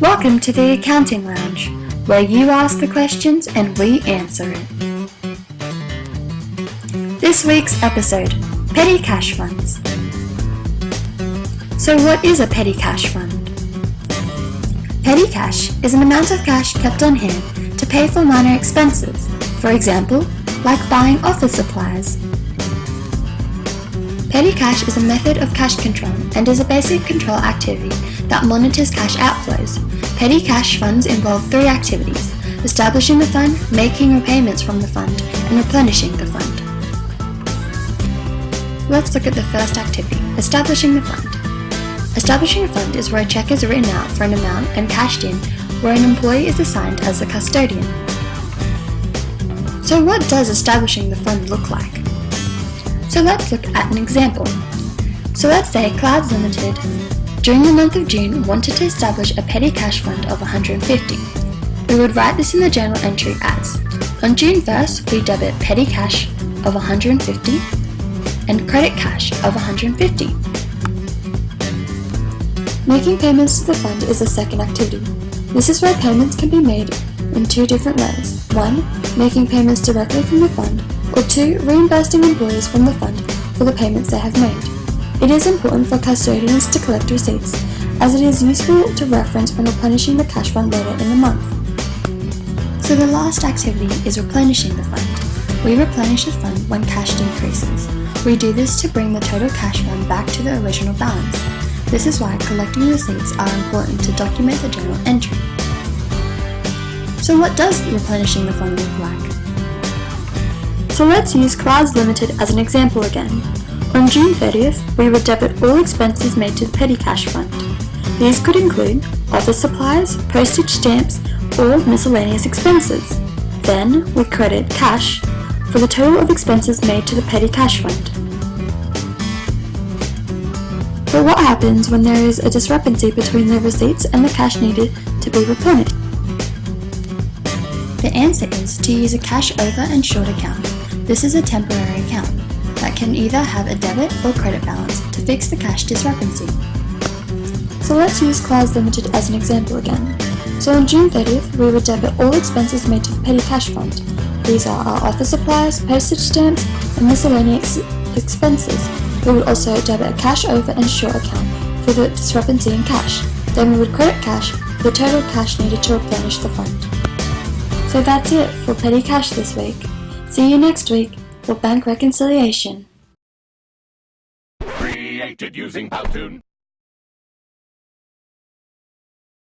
Welcome to the Accounting Lounge, where you ask the questions and we answer it. This week's episode, Petty Cash Funds. So what is a petty cash fund? Petty cash is an amount of cash kept on hand to pay for minor expenses, for example, like buying office supplies. Petty cash is a method of cash control and is a basic control activity that monitors cash outflows. Petty cash funds involve three activities: establishing the fund, making repayments from the fund, and replenishing the fund. Let's look at the first activity, establishing the fund. Establishing a fund is where a check is written out for an amount and cashed in, where an employee is assigned as the custodian. So what does establishing the fund look like? So let's look at an example. So let's say Clouds Limited, during the month of June, wanted to establish a petty cash fund of $150. We would write this in the journal entry as, on June 1st, we debit petty cash of $150 and credit cash of $150. Making payments to the fund is the second activity. This is where payments can be made in two different ways. 1. Making payments directly from the fund, or 2. Reimbursing employees from the fund for the payments they have made. It is important for custodians to collect receipts, as it is useful to reference when replenishing the cash fund later in the month. So the last activity is replenishing the fund. We replenish the fund when cash decreases. We do this to bring the total cash fund back to the original balance. This is why collecting receipts are important to document the journal entry. So what does replenishing the fund look like? So let's use Clouds Limited as an example again. On June 30th, we would debit all expenses made to the petty cash fund. These could include office supplies, postage stamps, or miscellaneous expenses. Then we credit cash for the total of expenses made to the petty cash fund. But what happens when there is a discrepancy between the receipts and the cash needed to be replenished? The answer is to use a cash over and short account. This is a temporary account that can either have a debit or credit balance to fix the cash discrepancy. So let's use Clouds Limited as an example again. So on June 30th, we would debit all expenses made to the petty cash fund. These are our office supplies, postage stamps, and miscellaneous expenses. We would also debit a cash over and short account for the discrepancy in cash. Then we would credit cash for the total cash needed to replenish the fund. So that's it for petty cash this week. See you next week for bank reconciliation. Created using Powtoon.